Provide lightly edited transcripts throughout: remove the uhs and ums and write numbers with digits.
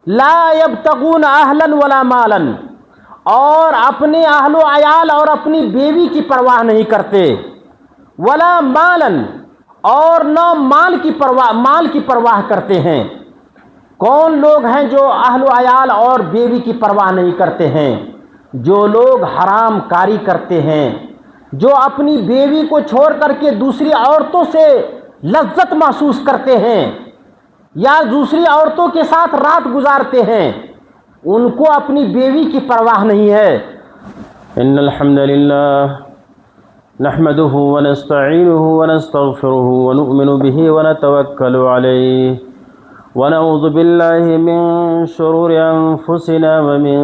لا یبتغون اہلا ولا مالا، اور اپنے اہل و عیال اور اپنی بیوی کی پرواہ نہیں کرتے، ولا مالا، اور نہ مال کی پرواہ کرتے ہیں۔ کون لوگ ہیں جو اہل و عیال اور بیوی کی پرواہ نہیں کرتے ہیں؟ جو لوگ حرام کاری کرتے ہیں، جو اپنی بیوی کو چھوڑ کر کے دوسری عورتوں سے لذت محسوس کرتے ہیں یا دوسری عورتوں کے ساتھ رات گزارتے ہیں، ان کو اپنی بیوی کی پرواہ نہیں ہے۔ ان الحمد للہ نحمده ونستعینه ونستغفره ونؤمن به ونتوکل علیہ ونعوذ باللہ من شرور انفسنا ومن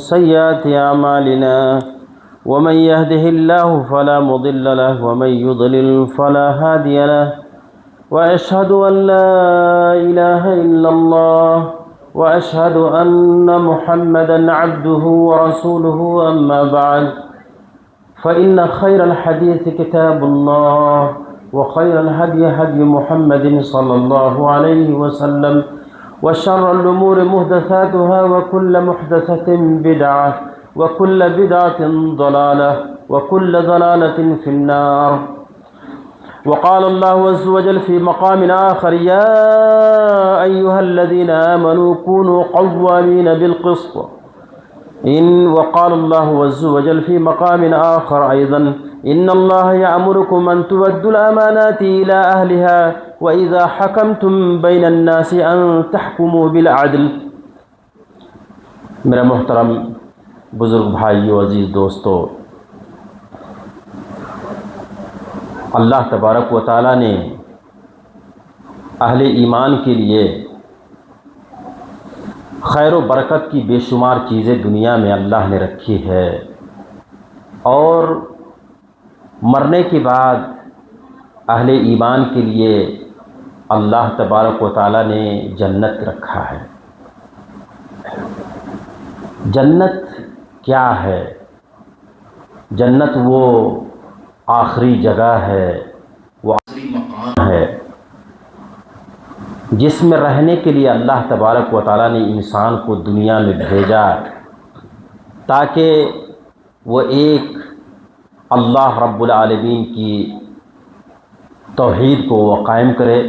سیئات اعمالنا ومن يهده الله فلا مضل له ومن يضلل فلا هادي له وأشهد أن لا إله إلا الله وأشهد أن محمدا عبده ورسوله أما بعد فإن خير الحديث كتاب الله وخير الهدي هدي محمد صلى الله عليه وسلم وشر الأمور محدثاتها وكل محدثة بدعة وكل بدعة ضلالة وكل ضلالة في النار۔ وقال الله عز وجل في مقام آخر يا أيها الذين آمنوا كونوا قوامين بالقسط وقال الله عز وجل في مقام آخر أيضا إن الله يأمركم أن تؤدوا الأمانات إلى أهلها وإذا حكمتم بين الناس أن تحكموا بالعدل۔ میرا محترم بزرگ بھائیو، عزیز دوستو، اللہ تبارک و تعالیٰ نے اہل ایمان کے لیے خیر و برکت کی بے شمار چیزیں دنیا میں اللہ نے رکھی ہے، اور مرنے کے بعد اہل ایمان کے لیے اللہ تبارک و تعالیٰ نے جنت رکھا ہے۔ جنت کیا ہے؟ جنت وہ آخری جگہ ہے، وہ آخری مقام ہے جس میں رہنے کے لیے اللہ تبارک و تعالیٰ نے انسان کو دنیا میں بھیجا تاکہ وہ ایک اللہ رب العالمین کی توحید کو وہ قائم کرے،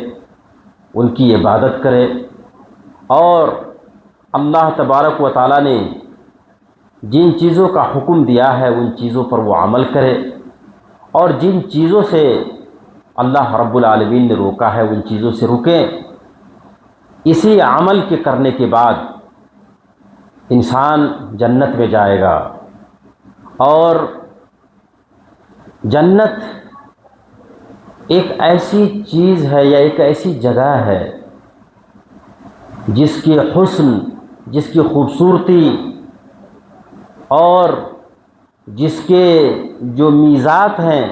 ان کی عبادت کرے، اور اللہ تبارک و تعالیٰ نے جن چیزوں کا حکم دیا ہے ان چیزوں پر وہ عمل کرے، اور جن چیزوں سے اللہ رب العالمین نے روکا ہے ان چیزوں سے رکیں۔ اسی عمل کے کرنے کے بعد انسان جنت میں جائے گا، اور جنت ایک ایسی چیز ہے یا ایک ایسی جگہ ہے جس کی حسن، جس کی خوبصورتی اور جس کے جو میزات ہیں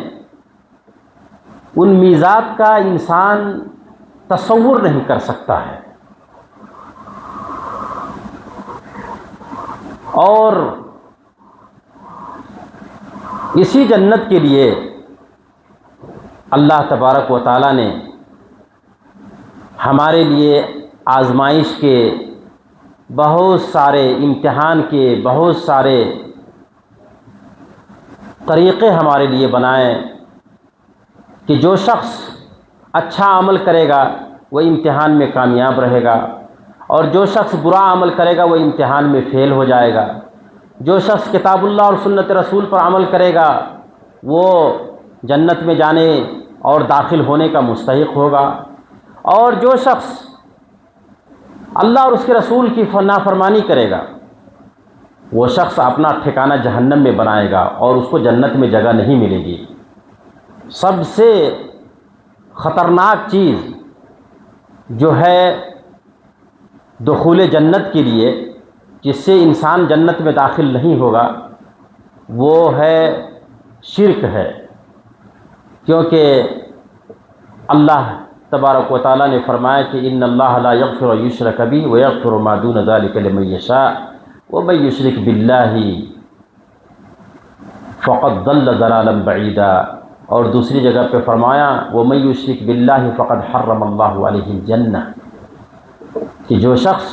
ان میزات کا انسان تصور نہیں کر سکتا ہے، اور اسی جنت کے لیے اللہ تبارک و تعالیٰ نے ہمارے لیے آزمائش کے بہت سارے، امتحان کے بہت سارے طریقے ہمارے لیے بنائے کہ جو شخص اچھا عمل کرے گا وہ امتحان میں کامیاب رہے گا، اور جو شخص برا عمل کرے گا وہ امتحان میں فیل ہو جائے گا۔ جو شخص کتاب اللہ اور سنت رسول پر عمل کرے گا وہ جنت میں جانے اور داخل ہونے کا مستحق ہوگا، اور جو شخص اللہ اور اس کے رسول کی نافرمانی کرے گا وہ شخص اپنا ٹھکانہ جہنم میں بنائے گا اور اس کو جنت میں جگہ نہیں ملے گی۔ سب سے خطرناک چیز جو ہے دخول جنت کے لیے، جس سے انسان جنت میں داخل نہیں ہوگا، وہ ہے شرک ہے، کیونکہ اللہ تبارک و تعالیٰ نے فرمایا کہ ان اللہ لا یغفر ان یشرک بہ ویغفر ما دون ذلک لمن یشاء ومن یشرک باللہ فقد ضل ضلالا بعیدا، اور دوسری جگہ پہ فرمایا ومن یشرک باللہ فقد حرم اللہ علیہ الجنہ، کہ جو شخص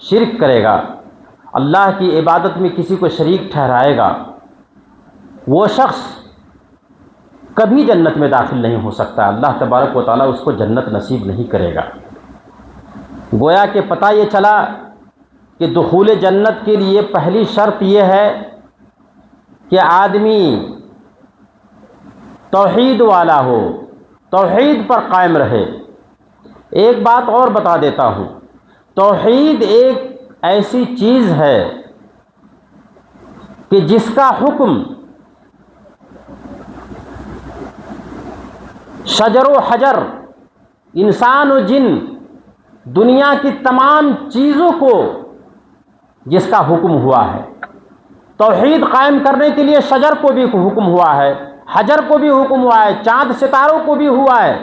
شرک کرے گا، اللہ کی عبادت میں کسی کو شریک ٹھہرائے گا، وہ شخص کبھی جنت میں داخل نہیں ہو سکتا، اللہ تبارک و تعالیٰ اس کو جنت نصیب نہیں کرے گا۔ گویا کہ پتہ یہ چلا کہ دخول جنت کے لیے پہلی شرط یہ ہے کہ آدمی توحید والا ہو، توحید پر قائم رہے۔ ایک بات اور بتا دیتا ہوں، توحید ایک ایسی چیز ہے کہ جس کا حکم شجر و حجر، انسان و جن، دنیا کی تمام چیزوں کو جس کا حکم ہوا ہے۔ توحید قائم کرنے کے لیے شجر کو بھی حکم ہوا ہے، حجر کو بھی حکم ہوا ہے، چاند ستاروں کو بھی ہوا ہے۔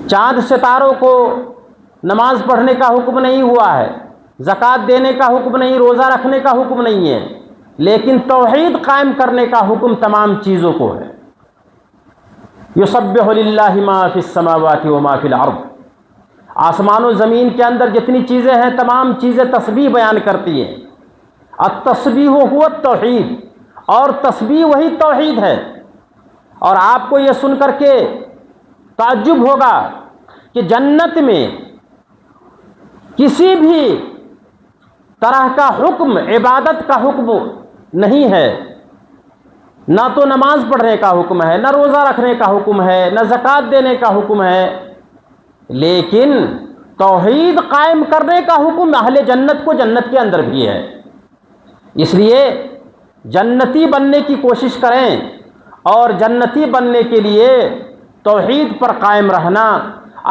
چاند ستاروں کو نماز پڑھنے کا حکم نہیں ہوا ہے، زکوٰۃ دینے کا حکم نہیں، روزہ رکھنے کا حکم نہیں ہے، لیکن توحید قائم کرنے کا حکم تمام چیزوں کو ہے۔ یسبح للہ ما فی السماوات و ما فی الارض، آسمان و زمین کے اندر جتنی چیزیں ہیں تمام چیزیں تسبیح بیان کرتی ہیں۔ التسبیح هو التوحید، اور تسبیح وہی توحید ہے۔ اور آپ کو یہ سن کر کے تعجب ہوگا کہ جنت میں کسی بھی طرح کا حکم عبادت کا حکم نہیں ہے، نہ تو نماز پڑھنے کا حکم ہے، نہ روزہ رکھنے کا حکم ہے، نہ زکوٰۃ دینے کا حکم ہے، لیکن توحید قائم کرنے کا حکم اہل جنت کو جنت کے اندر بھی ہے۔ اس لیے جنتی بننے کی کوشش کریں، اور جنتی بننے کے لیے توحید پر قائم رہنا،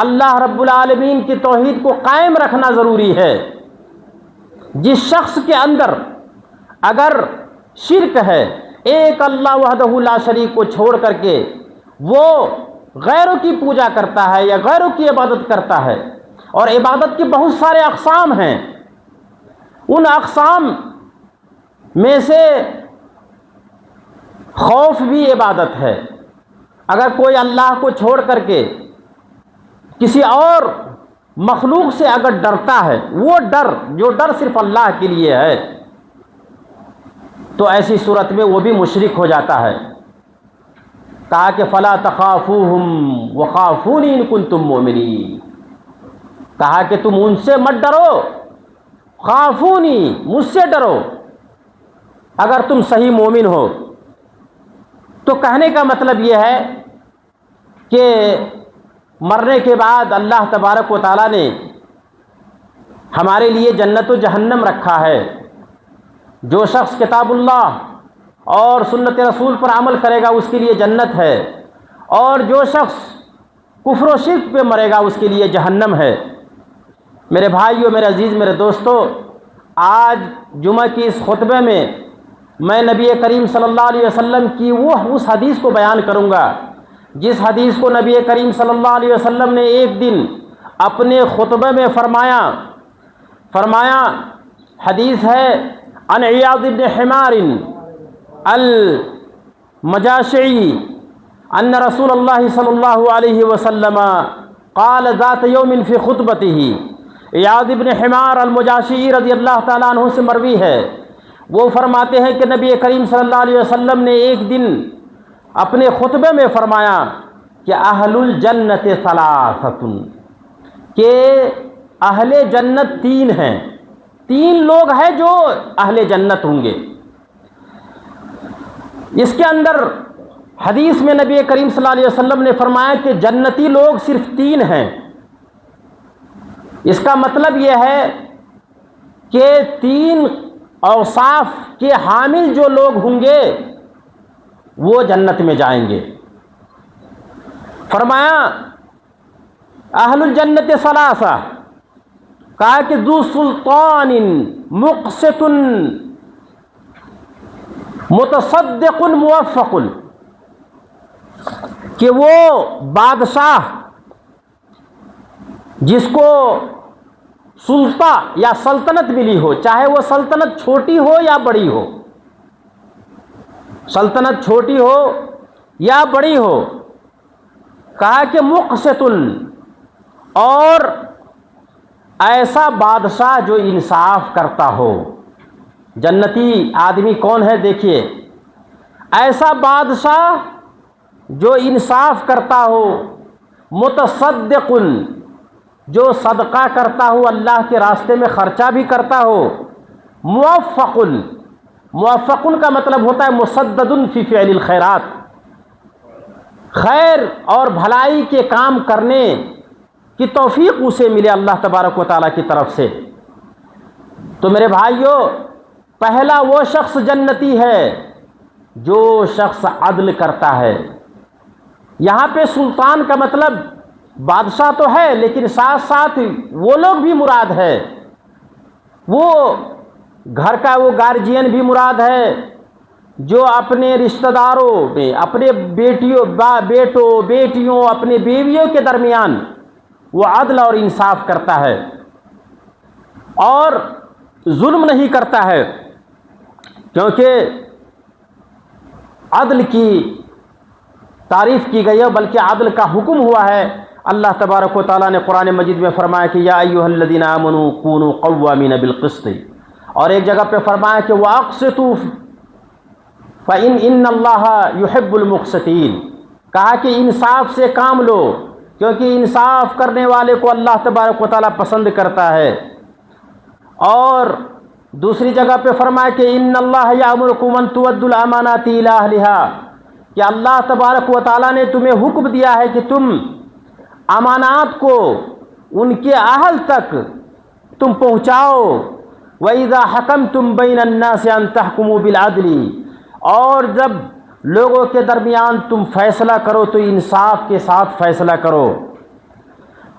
اللہ رب العالمین کی توحید کو قائم رکھنا ضروری ہے۔ جس شخص کے اندر اگر شرک ہے، ایک اللہ وحدہ لا شریک کو چھوڑ کر کے وہ غیروں کی پوجا کرتا ہے یا غیروں کی عبادت کرتا ہے، اور عبادت کے بہت سارے اقسام ہیں، ان اقسام میں سے خوف بھی عبادت ہے۔ اگر کوئی اللہ کو چھوڑ کر کے کسی اور مخلوق سے اگر ڈرتا ہے، وہ جو ڈر صرف اللہ کے لیے ہے، تو ایسی صورت میں وہ بھی مشرک ہو جاتا ہے۔ کہا کہ فلا تخافوہم وخافونی ان کنتم مؤمنین، کہا کہ تم ان سے مت ڈرو، خافونی، مجھ سے ڈرو اگر تم صحیح مومن ہو۔ تو کہنے کا مطلب یہ ہے کہ مرنے کے بعد اللہ تبارک و تعالیٰ نے ہمارے لیے جنت و جہنم رکھا ہے۔ جو شخص کتاب اللہ اور سنت رسول پر عمل کرے گا اس کے لیے جنت ہے، اور جو شخص کفر و شرک پہ مرے گا اس کے لیے جہنم ہے۔ میرے بھائیو، میرے عزیز، میرے دوستو، آج جمعہ کی اس خطبے میں میں نبی کریم صلی اللہ علیہ وسلم کی اس حدیث کو بیان کروں گا جس حدیث کو نبی کریم صلی اللہ علیہ وسلم نے ایک دن اپنے خطبے میں فرمایا حدیث ہے عن عیاض بن حمار المجاشعی ان رسول اللہ صلی اللہ علیہ وسلم قال ذات یوم فی خطبته، عیاض بن حمار المجاشعی رضی اللہ تعالیٰ عنہ سے مروی ہے، وہ فرماتے ہیں کہ نبی کریم صلی اللہ علیہ وسلم نے ایک دن اپنے خطبے میں فرمایا کہ اہل الجنت ثلاثۃ، کہ اہل جنت تین ہیں، تین لوگ ہیں جو اہل جنت ہوں گے۔ اس کے اندر حدیث میں نبی کریم صلی اللہ علیہ وسلم نے فرمایا کہ جنتی لوگ صرف تین ہیں۔ اس کا مطلب یہ ہے کہ تین اوصاف کے حامل جو لوگ ہوں گے وہ جنت میں جائیں گے۔ فرمایا اہل الجنت ثلاثہ، کہا کہ ذو سلطان مقسط متصدق موفق، کہ وہ بادشاہ جس کو سلطہ یا سلطنت ملی ہو، چاہے وہ سلطنت چھوٹی ہو یا بڑی ہو، سلطنت چھوٹی ہو یا بڑی ہو، کہا کہ مقسط، اور ایسا بادشاہ جو انصاف کرتا ہو. جنتی آدمی کون ہے؟ دیکھیے، ایسا بادشاہ جو انصاف کرتا ہو، متصدق، جو صدقہ کرتا ہو، اللہ کے راستے میں خرچہ بھی کرتا ہو، موفق. موفق کا مطلب ہوتا ہے مسدد فی فعل الخیرات، خیر اور بھلائی کے کام کرنے کی توفیق اسے ملے اللہ تبارک و تعالیٰ کی طرف سے. تو میرے بھائیوں، پہلا وہ شخص جنتی ہے جو شخص عدل کرتا ہے. یہاں پہ سلطان کا مطلب بادشاہ تو ہے، لیکن ساتھ ساتھ وہ لوگ بھی مراد ہے، وہ گھر کا وہ گارجین بھی مراد ہے جو اپنے رشتہ داروں میں، اپنے بیٹوں بیٹیوں، اپنے بیویوں کے درمیان وہ عدل اور انصاف کرتا ہے اور ظلم نہیں کرتا ہے. کیونکہ عدل کی تعریف کی گئی ہے، بلکہ عدل کا حکم ہوا ہے. اللہ تبارک و تعالیٰ نے قرآن مجید میں فرمایا کہ یا ایھا الذین آمنوا کونوا قوامین بالقسط، اور ایک جگہ پہ فرمایا کہ واقسطوا فإن اللہ یحب المقسطین. کہا کہ انصاف سے کام لو، کیونکہ انصاف کرنے والے کو اللہ تبارک و تعالیٰ پسند کرتا ہے. اور دوسری جگہ پہ فرمایا کہ ان اللہ یأمرکم ان تؤدوا الامانات الی اہلھا، کہ اللہ تبارک و تعالیٰ نے تمہیں حکم دیا ہے کہ تم امانات کو ان کے اہل تک تم پہنچاؤ. وَإِذَا حَكَمْتُمْ بَيْنَ النَّاسِ أَن تَحْكُمُوا بِالْعَدْلِ، اور جب لوگوں کے درمیان تم فیصلہ کرو تو انصاف کے ساتھ فیصلہ کرو.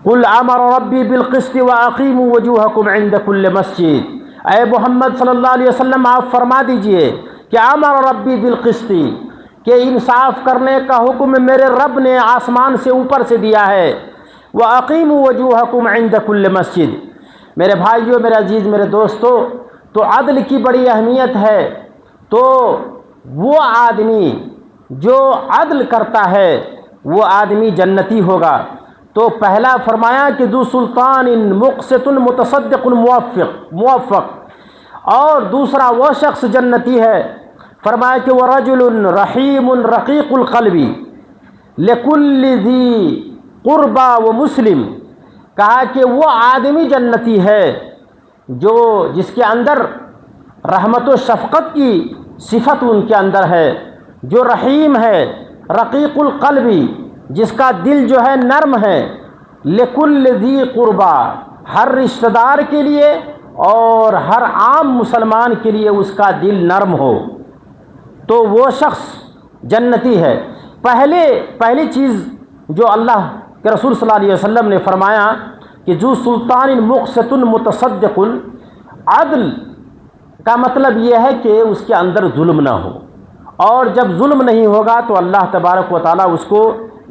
قُلْ أَمَرَ رَبِّي بِالْقِسْطِ وَأَقِيمُوا وُجُوهَكُمْ عِنْدَ كُلِّ مَسْجِدٍ. اے محمد صلی اللہ علیہ وسلم، آپ فرما دیجئے کہ امر ربی بالقسط، کہ انصاف کرنے کا حکم میرے رب نے آسمان سے اوپر سے دیا ہے. وَأَقِيمُوا وُجُوهَكُمْ عِنْدَ كُلِّ مَسْجِدٍ. میرے بھائیوں، میرے عزیز، میرے دوستو، تو عدل کی بڑی اہمیت ہے. تو وہ آدمی جو عدل کرتا ہے وہ آدمی جنتی ہوگا. تو پہلا فرمایا کہ ذو سلطان مقسط متصدق موفق، اور دوسرا وہ شخص جنتی ہے، فرمایا کہ ورجل رحیم رقیق القلب لکل ذی قربا و مسلم. کہا کہ وہ آدمی جنتی ہے جس کے اندر رحمت و شفقت کی صفت ان کے اندر ہے، جو رحیم ہے، رقیق القلب، جس کا دل جو ہے نرم ہے، لکل ذی قربا، ہر رشتہ دار کے لیے اور ہر عام مسلمان کے لیے اس کا دل نرم ہو، تو وہ شخص جنتی ہے. پہلی چیز جو اللہ کہ رسول صلی اللہ علیہ وسلم نے فرمایا کہ جو سلطان مقسط متصدق، عدل کا مطلب یہ ہے کہ اس کے اندر ظلم نہ ہو، اور جب ظلم نہیں ہوگا تو اللہ تبارک و تعالیٰ اس کو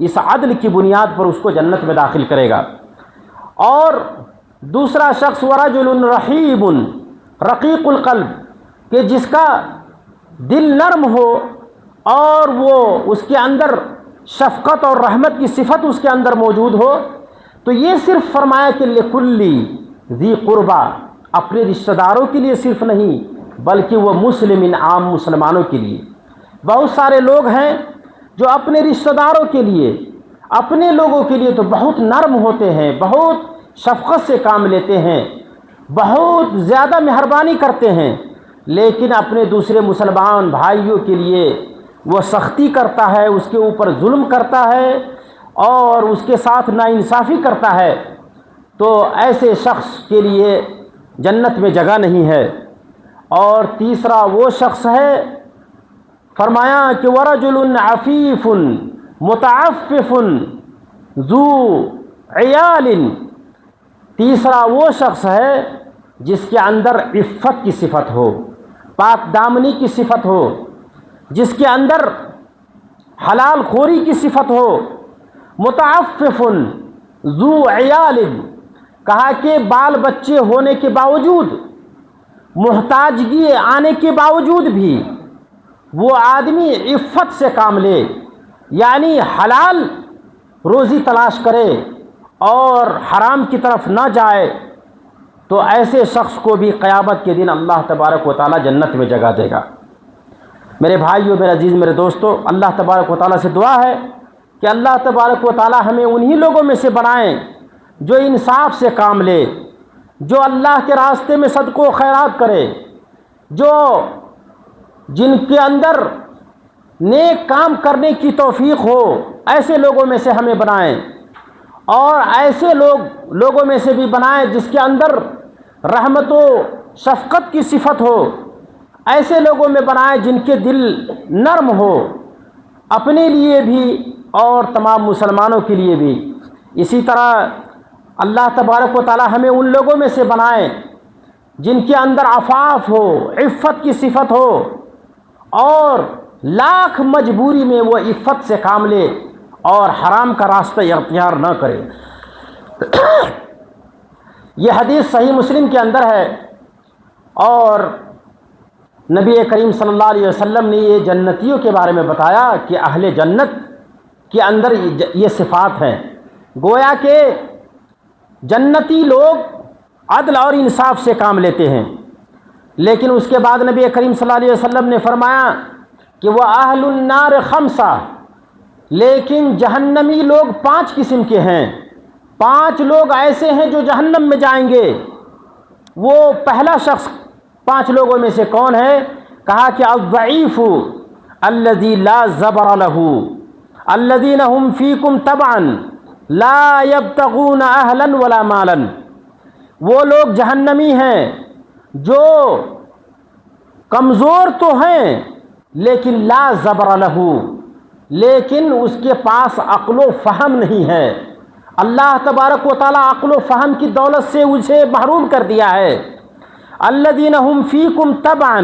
اس عدل کی بنیاد پر اس کو جنت میں داخل کرے گا. اور دوسرا شخص ورجل رحیم رقیق القلب، کہ جس کا دل نرم ہو اور وہ اس کے اندر شفقت اور رحمت کی صفت اس کے اندر موجود ہو. تو یہ صرف فرمایا کہ لکلی ذی قربا، اپنے رشتہ داروں کے لیے صرف نہیں بلکہ وہ مسلم، عام مسلمانوں کے لیے. بہت سارے لوگ ہیں جو اپنے رشتہ داروں کے لیے، اپنے لوگوں کے لیے تو بہت نرم ہوتے ہیں، بہت شفقت سے کام لیتے ہیں، بہت زیادہ مہربانی کرتے ہیں، لیکن اپنے دوسرے مسلمان بھائیوں کے لیے وہ سختی کرتا ہے، اس کے اوپر ظلم کرتا ہے اور اس کے ساتھ ناانصافی کرتا ہے. تو ایسے شخص کے لیے جنت میں جگہ نہیں ہے. اور تیسرا وہ شخص ہے، فرمایا کہ ورجل عفیف متعفف ذو عیال. تیسرا وہ شخص ہے جس کے اندر عفت کی صفت ہو، پاک دامنی کی صفت ہو، جس کے اندر حلال خوری کی صفت ہو. متعفف ذو عیال، کہا کہ بال بچے ہونے کے باوجود، محتاجگی آنے کے باوجود بھی وہ آدمی عفت سے کام لے، یعنی حلال روزی تلاش کرے اور حرام کی طرف نہ جائے، تو ایسے شخص کو بھی قیامت کے دن اللہ تبارک و تعالیٰ جنت میں جگہ دے گا۔ میرے بھائیو، میرے عزیز، میرے دوستو، اللہ تبارک و تعالیٰ سے دعا ہے کہ اللہ تبارک و تعالیٰ ہمیں انہی لوگوں میں سے بنائیں جو انصاف سے کام لے، جو اللہ کے راستے میں صدقہ و خیرات کرے، جن کے اندر نیک کام کرنے کی توفیق ہو، ایسے لوگوں میں سے ہمیں بنائیں، اور ایسے لوگوں میں سے بھی بنائیں جس کے اندر رحمت و شفقت کی صفت ہو، ایسے لوگوں میں بنائیں جن کے دل نرم ہو، اپنے لیے بھی اور تمام مسلمانوں کے لیے بھی۔ اسی طرح اللہ تبارک و تعالی ہمیں ان لوگوں میں سے بنائیں جن کے اندر عفاف ہو، عفت کی صفت ہو، اور لاکھ مجبوری میں وہ عفت سے کام لے اور حرام کا راستہ اختیار نہ کرے۔ یہ حدیث صحیح مسلم کے اندر ہے، اور نبی کریم صلی اللہ علیہ وسلم نے یہ جنتیوں کے بارے میں بتایا کہ اہل جنت کے اندر یہ صفات ہیں۔ گویا کہ جنتی لوگ عدل اور انصاف سے کام لیتے ہیں، لیکن اس کے بعد نبی کریم صلی اللہ علیہ وسلم نے فرمایا کہ وہ اہل النار خمسہ، لیکن جہنمی لوگ 5 قسم کے ہیں۔ 5 لوگ ایسے ہیں جو جہنم میں جائیں گے۔ وہ پہلا شخص 5 لوگوں میں سے کون ہے؟ کہا کہ الضعیف الذی لا زبر له الذین هم فیکم تبعا لا یبتغون اہلا ولا مالا۔ وہ لوگ جہنمی ہیں جو کمزور تو ہیں لیکن لا زبر له، لیکن اس کے پاس عقل و فہم نہیں ہے۔ اللہ تبارک و تعالیٰ عقل و فہم کی دولت سے اسے محروم کر دیا ہے۔ الذین هم فیکم تبعا،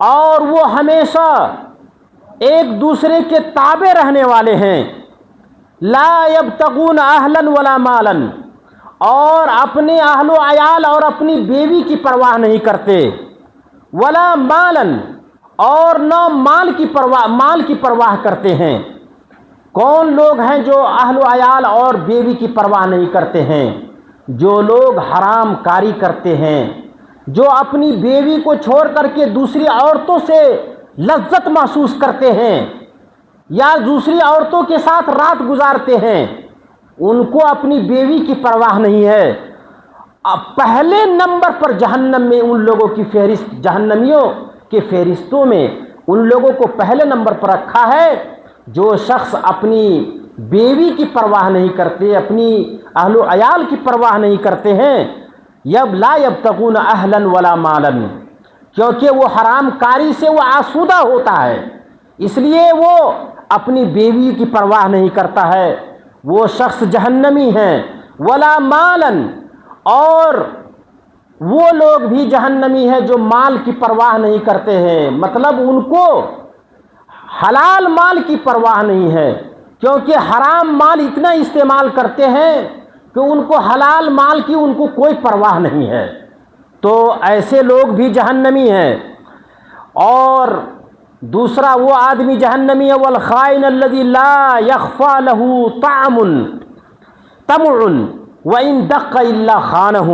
اور وہ ہمیشہ ایک دوسرے کے تابع رہنے والے ہیں۔ لا یبتغون اہلا ولا مالا، اور اپنے اہل و عیال اور اپنی بیوی کی پرواہ نہیں کرتے۔ ولا مالا، اور نہ مال کی پرواہ کرتے ہیں۔ کون لوگ ہیں جو اہل و عیال اور بیوی کی پرواہ نہیں کرتے ہیں؟ جو لوگ حرام کاری کرتے ہیں، جو اپنی بیوی کو چھوڑ کر کے دوسری عورتوں سے لذت محسوس کرتے ہیں یا دوسری عورتوں کے ساتھ رات گزارتے ہیں، ان کو اپنی بیوی کی پرواہ نہیں ہے۔ اب پہلے نمبر پر جہنم میں ان لوگوں کی فہرست، جہنمیوں کے فہرستوں میں ان لوگوں کو پہلے نمبر پر رکھا ہے جو شخص اپنی بیوی کی پرواہ نہیں کرتے، اپنی اہل و عیال کی پرواہ نہیں کرتے ہیں۔ لا یبتغون اہلا ولا مالا، کیونکہ وہ حرام کاری سے وہ آسودہ ہوتا ہے، اس لیے وہ اپنی بیوی کی پرواہ نہیں کرتا ہے، وہ شخص جہنمی ہے۔ ولا مالا، اور وہ لوگ بھی جہنمی ہیں جو مال کی پرواہ نہیں کرتے ہیں، مطلب ان کو حلال مال کی پرواہ نہیں ہے، کیونکہ حرام مال اتنا استعمال کرتے ہیں کہ ان کو حلال مال کی ان کو کوئی پرواہ نہیں ہے، تو ایسے لوگ بھی جہنمی ہیں۔ اور دوسرا وہ آدمی جہنمی ہے، والخائن الذی لا یخفی له طمع وان دق الا خانہ۔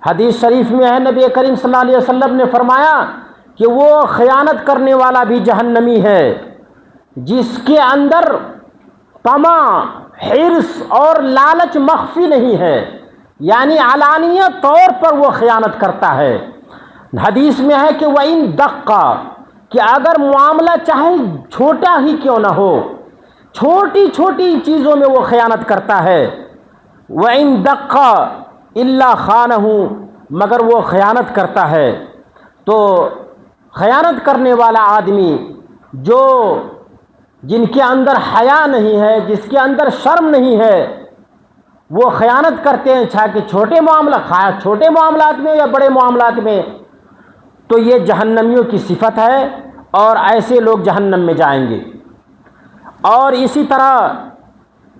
حدیث شریف میں ہے، نبی کریم صلی اللہ علیہ وسلم نے فرمایا کہ وہ خیانت کرنے والا بھی جہنمی ہے جس کے اندر طمع، حرص اور لالچ مخفی نہیں ہے، یعنی علانیہ طور پر وہ خیانت کرتا ہے۔ حدیث میں ہے کہ وَإِن دَقَّ، کہ اگر معاملہ چاہے چھوٹا ہی کیوں نہ ہو، چھوٹی چھوٹی چیزوں میں وہ خیانت کرتا ہے۔ وَإِن دَقَّ إِلَّا خَانَهُ، مگر وہ خیانت کرتا ہے۔ تو خیانت کرنے والا آدمی جن کے اندر حیا نہیں ہے، جس کے اندر شرم نہیں ہے، وہ خیانت کرتے ہیں، چاہے کہ چھوٹے معاملات میں یا بڑے معاملات میں، تو یہ جہنمیوں کی صفت ہے، اور ایسے لوگ جہنم میں جائیں گے۔ اور اسی طرح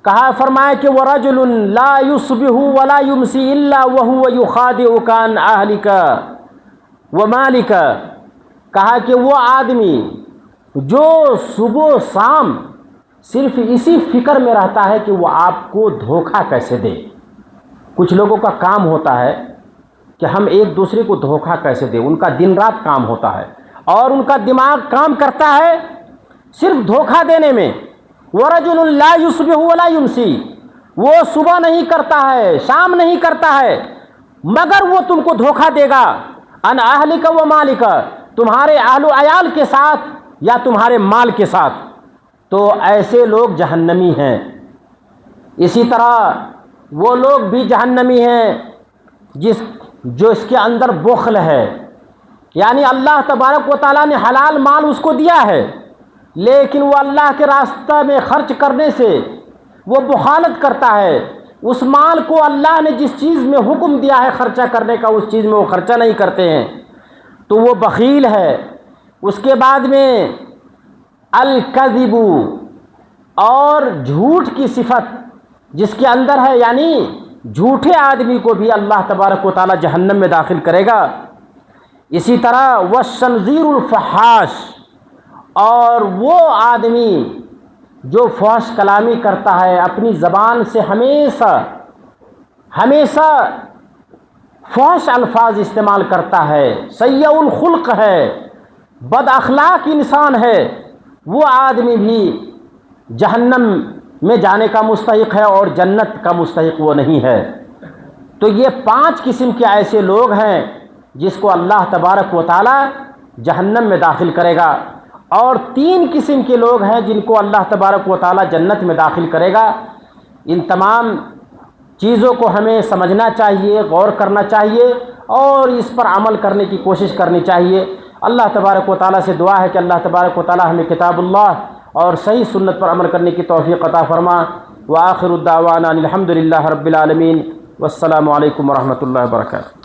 کہا فرمایا کہ وَرَجُلٌ لَا يُصْبِحُ وَلَا يُمْسِي إِلَّا وَهُوَ يُخَادِعُكَ عَنْ أَهْلِكَ وَمَالِكَ، کہا کہ وہ آدمی جو صبح و شام صرف اسی فکر میں رہتا ہے کہ وہ آپ کو دھوکہ کیسے دے۔ کچھ لوگوں کا کام ہوتا ہے کہ ہم ایک دوسرے کو دھوکہ کیسے دیں. ان کا دن رات کام ہوتا ہے اور ان کا دماغ کام کرتا ہے صرف دھوکہ دینے میں. وَرَجُلٌ لَا يُصْبِحُ وَلَا يُمْسِي، وہ صبح نہیں کرتا ہے، شام نہیں کرتا ہے، مگر وہ تم کو دھوکہ دے گا. ان اہلک و مالک، تمہارے اہل و عیال کے ساتھ یا تمہارے مال کے ساتھ. تو ایسے لوگ جہنمی ہیں. اسی طرح وہ لوگ بھی جہنمی ہیں جو اس کے اندر بخل ہے، یعنی اللہ تبارک و تعالیٰ نے حلال مال اس کو دیا ہے لیکن وہ اللہ کے راستہ میں خرچ کرنے سے وہ بخالت کرتا ہے. اس مال کو اللہ نے جس چیز میں حکم دیا ہے خرچہ کرنے کا اس چیز میں وہ خرچہ نہیں کرتے ہیں تو وہ بخیل ہے. اس کے بعد میں الکذب، اور جھوٹ کی صفت جس کے اندر ہے، یعنی جھوٹے آدمی کو بھی اللہ تبارک و تعالی جہنم میں داخل کرے گا. اسی طرح والشنزیر الفحاش، اور وہ آدمی جو فحش کلامی کرتا ہے، اپنی زبان سے ہمیشہ فحش الفاظ استعمال کرتا ہے، سیء الخلق ہے، بد اخلاق انسان ہے، وہ آدمی بھی جہنم میں جانے کا مستحق ہے اور جنت کا مستحق وہ نہیں ہے. تو یہ 5 قسم کے ایسے لوگ ہیں جس کو اللہ تبارک و تعالی جہنم میں داخل کرے گا، اور 3 قسم کے لوگ ہیں جن کو اللہ تبارک و تعالی جنت میں داخل کرے گا. ان تمام چیزوں کو ہمیں سمجھنا چاہیے، غور کرنا چاہیے اور اس پر عمل کرنے کی کوشش کرنی چاہیے. اللہ تبارک و تعالی سے دعا ہے کہ اللہ تبارک و تعالی ہمیں کتاب اللہ اور صحیح سنت پر عمل کرنے کی توفیق عطا فرما. وآخر الدعوانا الحمد للہ رب العالمین، والسلام علیکم ورحمۃ اللہ وبرکاتہ.